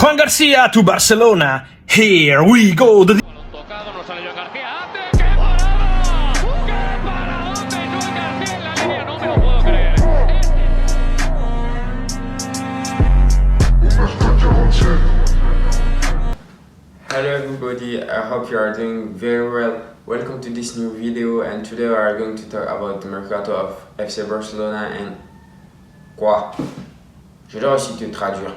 Juan Garcia to Barcelona. Here we go. Tocado, no sale Joan García. ¡Ande! ¡Qué parada! ¡Qué paradón de Joan García en la línea! No me lo puedo creer. Hello everybody, I hope you are doing very well. Welcome to this new video, and today we are going to talk about the mercato of FC Barcelona and quoi? Je dois aussi te traduire.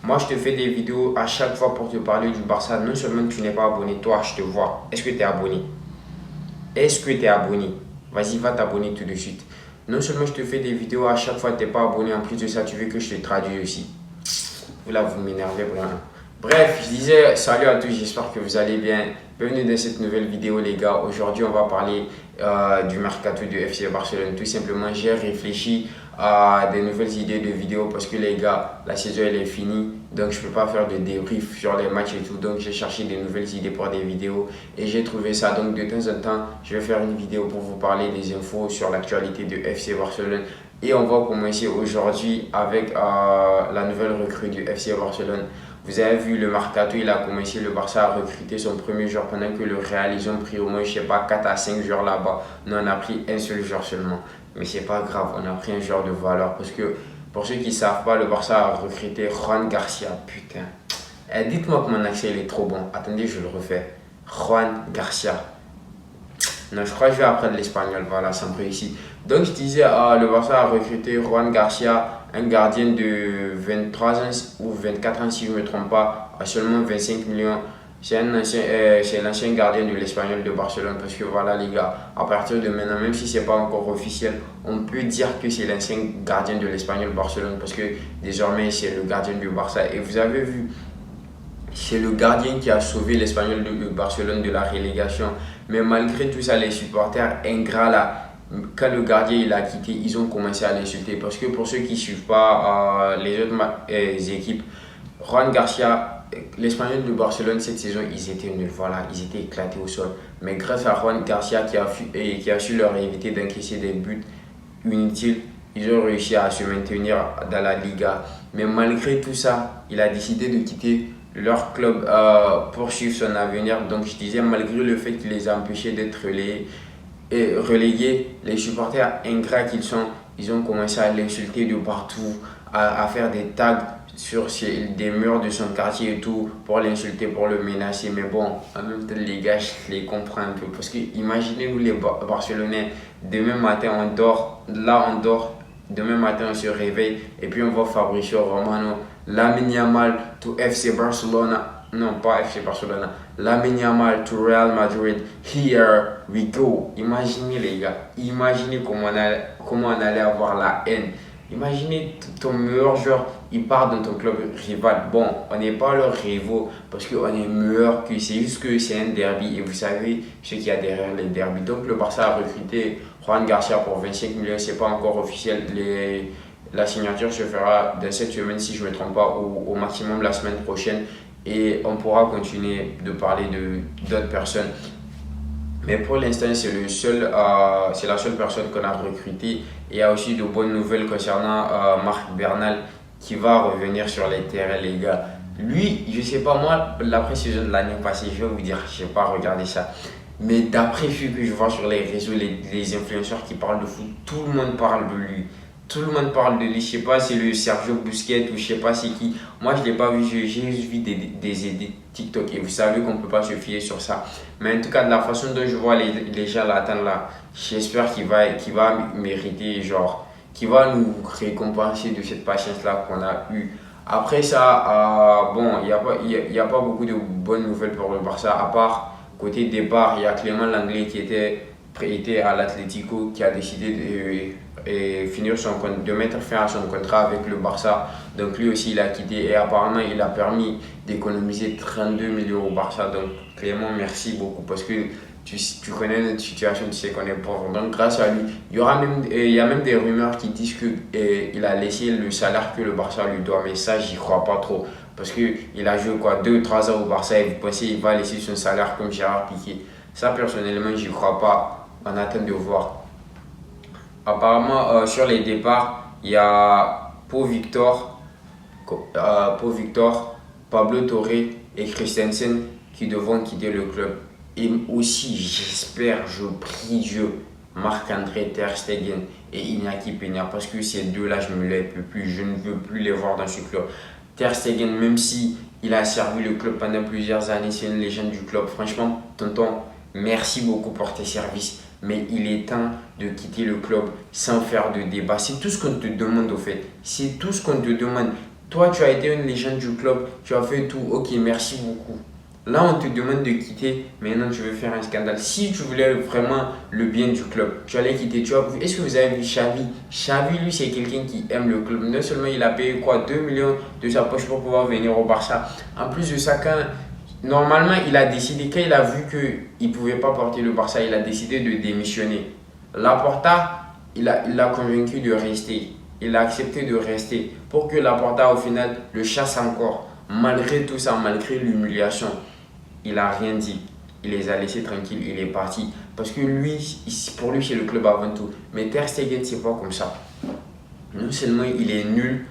Moi, je te fais des vidéos à chaque fois pour te parler du Barça. Non seulement tu n'es pas abonné, toi, je te vois. Est-ce que tu es abonné? Vas-y, va t'abonner tout de suite. Non seulement je te fais des vidéos à chaque fois, tu n'es pas abonné. En plus de ça, tu veux que je te traduise aussi. Là, vous m'énervez vraiment. Bref, je disais salut à tous, j'espère que vous allez bien. Bienvenue dans cette nouvelle vidéo les gars. Aujourd'hui, on va parler du mercato du FC Barcelone. Tout simplement, j'ai réfléchi à des nouvelles idées de vidéos parce que les gars, la saison elle est finie. Donc, je ne peux pas faire de débrief sur les matchs et tout. Donc, j'ai cherché des nouvelles idées pour des vidéos et j'ai trouvé ça. Donc, de temps en temps, je vais faire une vidéo pour vous parler des infos sur l'actualité du FC Barcelone. Et on va commencer aujourd'hui avec la nouvelle recrue du FC Barcelone. Vous avez vu le mercato, il a commencé, le Barça a recruté son premier joueur pendant que le Real, ils ont pris au moins, je sais pas, 4 à 5 joueurs là-bas. Nous, on a pris un seul joueur seulement. Mais c'est pas grave, on a pris un joueur de valeur. Parce que, pour ceux qui ne savent pas, le Barça a recruté Juan Garcia. Putain. Dites-moi que mon accent il est trop bon. Attendez, je le refais. Juan Garcia. Non, je crois que je vais apprendre l'espagnol, voilà, ça me réussit. Donc, je disais, le Barça a recruté Juan Garcia, un gardien de 23 ans ou 24 ans, si je ne me trompe pas, à seulement 25 millions. C'est l'ancien gardien de l'Espagnol de Barcelone, parce que voilà les gars, à partir de maintenant, même si ce n'est pas encore officiel, on peut dire que c'est l'ancien gardien de l'Espagnol Barcelone, parce que désormais, c'est le gardien du Barça. Et vous avez vu, c'est le gardien qui a sauvé l'Espagnol de Barcelone de la relégation. Mais malgré tout ça, les supporters ingrats là, quand le gardien il a quitté, ils ont commencé à l'insulter. Parce que pour ceux qui ne suivent pas les autres équipes, Juan Garcia, l'Espagnol de Barcelone cette saison, ils étaient nuls. Voilà, ils étaient éclatés au sol. Mais grâce à Juan Garcia qui a su leur éviter d'encaisser des buts inutiles, ils ont réussi à se maintenir dans la Liga. Mais malgré tout ça, il a décidé de quitter leur club pour suivre son avenir. Donc je disais, malgré le fait qu'il les a empêchés d'être relégués, les supporters ingrats qu'ils sont, ils ont commencé à l'insulter de partout, à faire des tags sur des murs de son quartier et tout, pour l'insulter, pour le menacer. Mais bon, en même temps les gars, je les comprends un peu. Parce que imaginez-vous les Barcelonais, demain matin on dort, demain matin on se réveille et puis on voit Fabricio Romano, Lamine Yamal to FC Barcelona, non pas FC Barcelona, Lamine Yamal to Real Madrid, here we go. Imaginez les gars, imaginez comment on allait avoir la haine. Imaginez ton meilleur joueur, il part dans ton club rival. Bon, on n'est pas leur rivaux parce qu'on est meilleur que, c'est juste que c'est un derby et vous savez ce qu'il y a derrière les derbys. Donc le Barça a recruté Juan Garcia pour 25 millions, c'est pas encore officiel. La signature se fera dans cette semaine si je ne me trompe pas, ou au maximum la semaine prochaine, et on pourra continuer de parler d'autres personnes. Mais pour l'instant, c'est la seule personne qu'on a recrutée. Et il y a aussi de bonnes nouvelles concernant Marc Bernal qui va revenir sur les terrains, les gars. Lui, je sais pas, moi, la pré-saison de l'année passée, je vais vous dire, je n'ai pas regardé ça. Mais d'après ce que je vois sur les réseaux, les influenceurs qui parlent de foot, tout le monde parle de lui. Tout le monde parle de lui, je sais pas si c'est le Sergio Busquets ou je sais pas c'est qui. Moi je l'ai pas vu, j'ai juste vu des edits TikTok et vous savez qu'on peut pas se fier sur ça. Mais en tout cas de la façon dont je vois les gens l'attendre là, j'espère qu'il va mériter, genre, qu'il va nous récompenser de cette patience là qu'on a eue. Après ça, bon, il y a pas beaucoup de bonnes nouvelles pour le Barça, à part côté départ, il y a Clément Lenglet qui était prêté à l'Atlético, qui a décidé de mettre fin à son contrat avec le Barça. Donc lui aussi il a quitté et apparemment il a permis d'économiser 32 millions au Barça. Donc Clément, merci beaucoup parce que tu connais notre situation, tu sais qu'on est pauvre. Donc grâce à lui, il y a même des rumeurs qui disent qu'il a laissé le salaire que le Barça lui doit. Mais ça, j'y crois pas trop. Parce qu'il a joué 2 ou 3 ans au Barça et vous pensez qu'il va laisser son salaire comme Gérard Piqué. Ça, personnellement, j'y crois pas. On attend de voir. Apparemment, sur les départs, il y a Pau Victor Pau Victor, Pablo Torre et Christensen qui devront quitter le club. Et aussi, j'espère, je prie Dieu, Marc-André Ter Stegen et Iñaki Peña, parce que ces deux-là, je ne les peux plus, je ne veux plus les voir dans ce club. Ter Stegen, même si il a servi le club pendant plusieurs années, c'est une légende du club. Franchement, tonton, merci beaucoup pour tes services, mais il est temps de quitter le club sans faire de débat. C'est tout ce qu'on te demande au fait, c'est tout ce qu'on te demande. Toi, tu as été une légende du club, tu as fait tout, ok, merci beaucoup. Là, on te demande de quitter, maintenant tu veux faire un scandale. Si tu voulais vraiment le bien du club, tu allais quitter. Est-ce que vous avez vu Xavi? Xavi, lui, c'est quelqu'un qui aime le club. Non seulement il a payé 2 millions de sa poche pour pouvoir venir au Barça. En plus de ça, normalement, il a décidé, quand il a vu qu'il ne pouvait pas porter le Barça, il a décidé de démissionner. Laporta, il l'a convaincu de rester. Il a accepté de rester pour que Laporta, au final, le chasse encore. Malgré tout ça, malgré l'humiliation, il n'a rien dit. Il les a laissés tranquilles, il est parti. Parce que lui, pour lui, c'est le club avant tout. Mais Ter Stegen, c'est pas comme ça. Non seulement il est nul,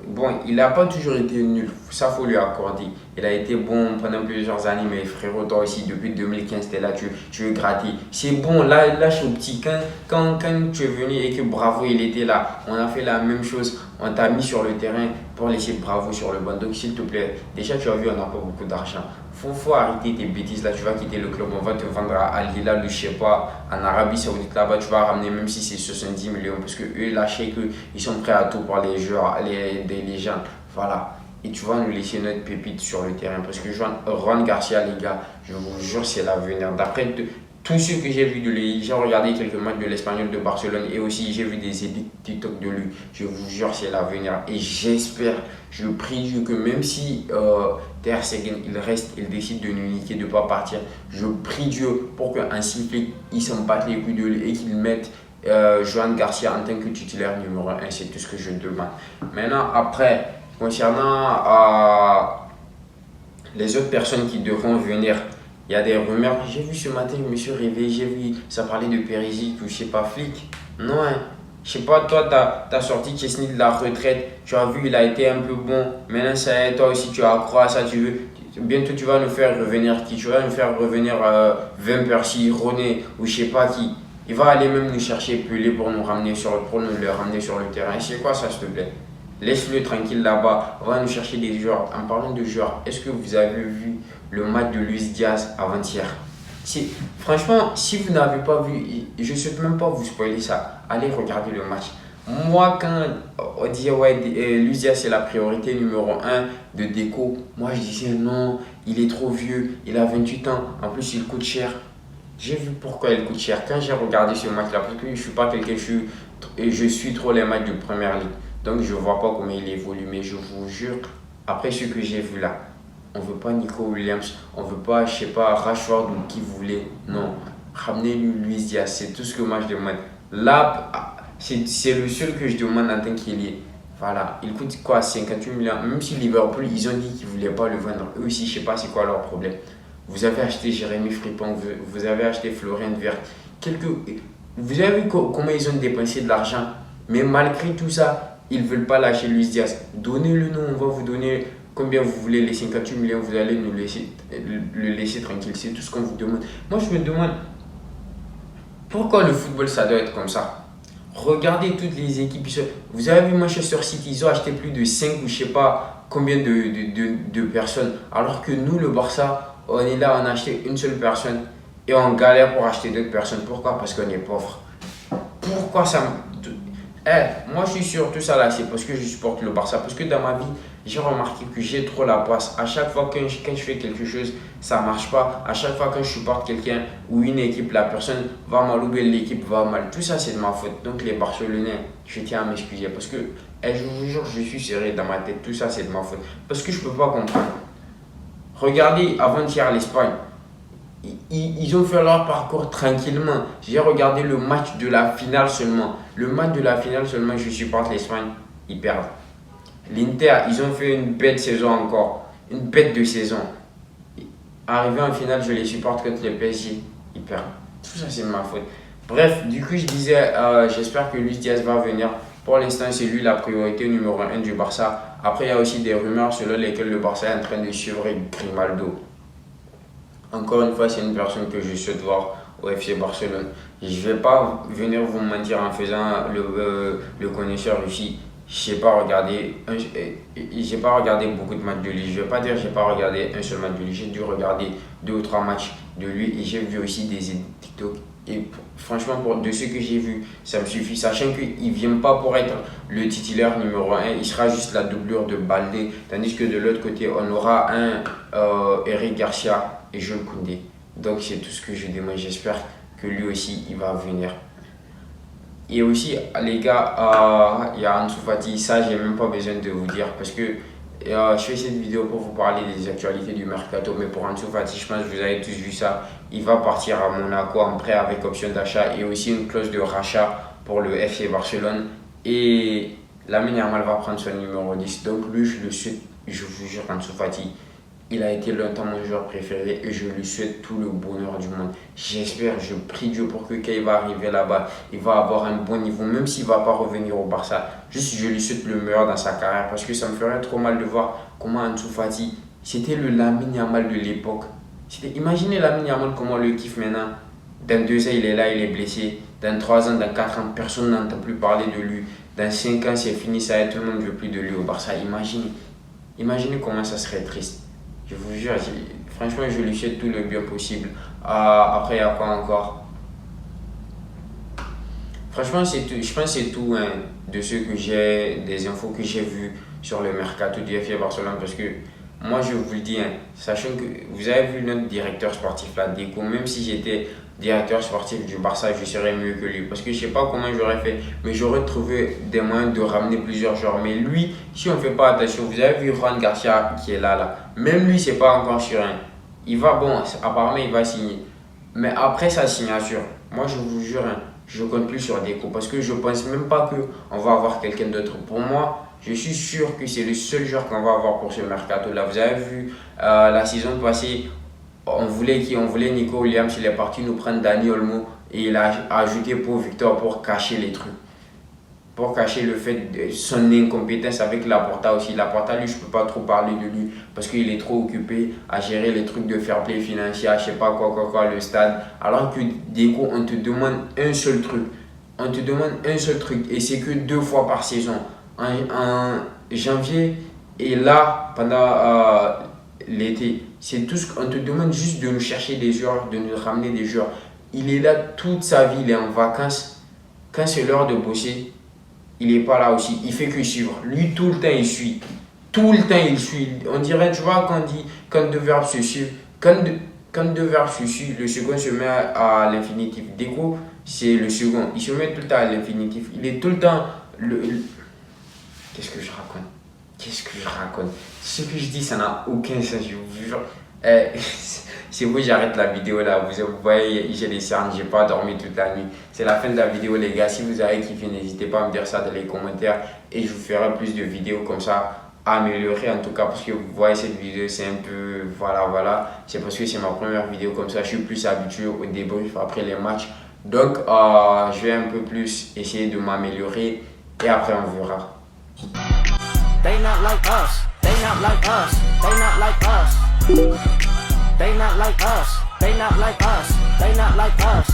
bon, il n'a pas toujours été nul, ça faut lui accorder. Il a été bon pendant plusieurs années, mais frérot, toi aussi, depuis 2015, tu es là, tu veux gratter. C'est bon, là, je suis petit. Quand tu es venu et que Bravo, il était là, on a fait la même chose. On t'a mis sur le terrain pour laisser Bravo sur le banc. Donc, s'il te plaît, déjà, tu as vu, on n'a pas beaucoup d'argent. Faut arrêter tes bêtises là, tu vas quitter le club, on va te vendre à Al Hilal ou je sais pas, en Arabie Saoudite là-bas, tu vas ramener même si c'est 70 millions parce que eux, là, je sais qu'ils sont prêts à tout pour les joueurs, les gens. Voilà. Et tu vas nous laisser notre pépite sur le terrain parce que Juan Garcia, les gars, je vous jure, c'est l'avenir. D'après tout ce que j'ai vu de lui, j'ai regardé quelques matchs de l'Espagnol de Barcelone et aussi j'ai vu des édits TikTok de lui. Je vous jure, c'est l'avenir. Et j'espère, je prie Dieu que même si Ter Stegen, il reste, il décide de nous niquer, de ne pas partir, je prie Dieu pour qu'un sifflet, il s'en batte les couilles de lui et qu'il mette Juan Garcia en tant que titulaire numéro 1. C'est tout ce que je demande. Maintenant, après, concernant les autres personnes qui devront venir, il y a des rumeurs. J'ai vu ce matin, je me suis réveillé, j'ai vu, ça parlait de Périsic ou je sais pas, Flick. Non, hein. Je sais pas, toi, t'as sorti Chesney de la retraite. Tu as vu, il a été un peu bon. Maintenant, ça y est, toi aussi, tu as accroît à ça. Bientôt, tu vas nous faire revenir qui? Tu vas nous faire revenir Van Persie, Roné ou je sais pas qui. Il va aller même nous chercher Pelé pour nous le ramener sur le terrain. C'est quoi ça, s'il te plaît? Laisse-le tranquille là-bas. On va nous chercher des joueurs. En parlant de joueurs, est-ce que vous avez vu le match de Luis Diaz avant-hier? Franchement, si vous n'avez pas vu, je ne souhaite même pas vous spoiler ça. Allez regarder le match. Moi, quand on dit ouais, Luis Diaz c'est la priorité numéro 1 de Deco, moi je disais non, il est trop vieux, il a 28 ans, en plus il coûte cher. J'ai vu pourquoi il coûte cher. Quand j'ai regardé ce match-là, parce que je ne suis pas quelqu'un, je suis trop les matchs de première ligue. Donc je ne vois pas comment il évolue, mais je vous jure, après ce que j'ai vu là, on ne veut pas Nico Williams, on ne veut pas, je sais pas, Rashford ou qui vous voulez. Non, ramenez-lui Luis Diaz, c'est tout ce que moi je demande. Là, c'est le seul que je demande en tant qu'ailier. Voilà, il coûte quoi, 58 millions. Même si Liverpool, ils ont dit qu'ils ne voulaient pas le vendre. Eux aussi, je ne sais pas c'est quoi leur problème. Vous avez acheté Jérémy Frimpong, vous avez acheté Florian Wirtz. Vous avez vu comment ils ont dépensé de l'argent. Mais malgré tout ça, ils ne veulent pas lâcher Luis Diaz. Donnez-le nous, on va vous donner combien vous voulez, les 58 millions, vous allez nous laisser, le laisser tranquille. C'est tout ce qu'on vous demande. Moi, je me demande, pourquoi le football, ça doit être comme ça? Regardez toutes les équipes. Vous avez vu Manchester City, ils ont acheté plus de 5 ou je ne sais pas combien de personnes. Alors que nous, le Barça, on est là, on a acheté une seule personne et on galère pour acheter d'autres personnes. Pourquoi? Parce qu'on est pauvre. Pourquoi ça moi je suis sûr tout ça là, c'est parce que je supporte le Barça. Parce que dans ma vie, j'ai remarqué que j'ai trop la poisse. À chaque fois quand je fais quelque chose, ça ne marche pas. À chaque fois quand je supporte quelqu'un ou une équipe, la personne va mal ou bien l'équipe va mal. Tout ça c'est de ma faute. Donc les Barcelonais, je tiens à m'excuser. Parce que je vous jure, je suis serré dans ma tête. Tout ça c'est de ma faute. Parce que je ne peux pas comprendre. Regardez avant-hier l'Espagne. Ils ont fait leur parcours tranquillement. J'ai regardé le match de la finale seulement. Le match de la finale seulement, je supporte l'Espagne. Ils perdent. L'Inter, ils ont fait une bête saison encore. Une bête de saison. Arrivé en finale, je les supporte contre le PSG. Ils perdent. Tout ça, c'est de ma faute. Bref, du coup, je disais, j'espère que Luis Diaz va venir. Pour l'instant, c'est lui la priorité numéro 1 du Barça. Après, il y a aussi des rumeurs selon lesquelles le Barça est en train de suivre Grimaldo. Encore une fois, c'est une personne que je souhaite voir au FC Barcelone. Je ne vais pas venir vous mentir en faisant le connaisseur ici. Je n'ai pas regardé beaucoup de matchs de lui. Je ne vais pas dire que je n'ai pas regardé un seul match de lui. J'ai dû regarder 2 ou 3 matchs de lui et j'ai vu aussi des TikTok. Et franchement, de ce que j'ai vu, ça me suffit. Sachant qu'il ne vient pas pour être le titulaire numéro 1, il sera juste la doublure de Baldé. Tandis que de l'autre côté, on aura un Eric Garcia et Jules Koundé. Donc c'est tout ce que je demande. J'espère que lui aussi, il va venir. Et aussi, les gars, il y a Ansu Fati. Ça, j'ai même pas besoin de vous dire parce que je fais cette vidéo pour vous parler des actualités du mercato. Mais pour Ansu Fati, je pense que vous avez tous vu ça. Il va partir à Monaco en prêt avec option d'achat et aussi une clause de rachat pour le FC Barcelone. Et Lamine Yamal va prendre son numéro 10. Donc lui, je le souhaite, je vous jure, Ansu Fati, il a été longtemps mon joueur préféré et je lui souhaite tout le bonheur du monde. J'espère, je prie Dieu pour que quand il va arriver là-bas, il va avoir un bon niveau, même s'il ne va pas revenir au Barça. Juste, je lui souhaite le meilleur dans sa carrière parce que ça me ferait trop mal de voir comment Ansu Fati, c'était le Lamine Yamal de l'époque. Imaginez Lamine Yamal comment on le kiffe maintenant. Dans 2 ans, il est là, il est blessé. Dans 3 ans, dans 4 ans, personne n'entend plus parler de lui. Dans 5 ans, c'est fini, ça y est, tout le monde ne veut plus de lui au Barça. Imaginez comment ça serait triste. Je vous jure, franchement, je lui souhaite tout le bien possible. Après, il y a quoi encore? Franchement, c'est tout. Je pense que c'est tout de ce que j'ai, des infos que j'ai vues sur le mercato du FC Barcelone. Parce que moi, je vous le dis, sachant que vous avez vu notre directeur sportif là, Deco, même si j'étais directeur sportif du Barça, je serais mieux que lui. Parce que je ne sais pas comment j'aurais fait, mais j'aurais trouvé des moyens de ramener plusieurs joueurs. Mais lui, si on ne fait pas attention, vous avez vu Juan Garcia qui est là. Même lui, c'est pas encore sûr. Il va, bon, apparemment, il va signer. Mais après sa signature, moi, je vous jure, je ne compte plus sur Deco. Parce que je ne pense même pas qu'on va avoir quelqu'un d'autre. Pour moi, je suis sûr que c'est le seul joueur qu'on va avoir pour ce mercato-là. Vous avez vu, la saison passée, on voulait Nico Williams, il est parti nous prendre Dani Olmo et il a ajouté pour Victor pour cacher les trucs. Pour cacher le fait de son incompétence avec Laporta aussi. Laporta, lui, je ne peux pas trop parler de lui parce qu'il est trop occupé à gérer les trucs de fair play financier, je ne sais pas quoi, le stade. Alors que Deco, on te demande un seul truc. On te demande un seul truc et c'est que 2 fois par saison. En janvier et là, pendant l'été. C'est tout ce qu'on te demande, juste de nous chercher des joueurs, de nous ramener des joueurs. Il est là toute sa vie, il est en vacances. Quand c'est l'heure de bosser, il n'est pas là aussi. Il fait que suivre. Lui, tout le temps, il suit. Tout le temps, il suit. On dirait, tu vois, quand 2 verbes se suivent, quand 2 verbes se suivent, le second se met à l'infinitif. Deco, c'est le second. Il se met tout le temps à l'infinitif. Il est tout le temps Qu'est-ce que je raconte? Ce que je dis, ça n'a aucun sens, je vous jure. C'est vous, j'arrête la vidéo là. Vous voyez, j'ai des cernes, j'ai pas dormi toute la nuit. C'est la fin de la vidéo, les gars. Si vous avez kiffé, n'hésitez pas à me dire ça dans les commentaires. Et je vous ferai plus de vidéos comme ça, améliorées en tout cas. Parce que vous voyez, cette vidéo, c'est un peu. Voilà. C'est parce que c'est ma première vidéo comme ça. Je suis plus habitué au débrief après les matchs. Donc, je vais un peu plus essayer de m'améliorer. Et après, on verra. They not like us. They not like us. They not like us. They not like us. They not like us. They not like us.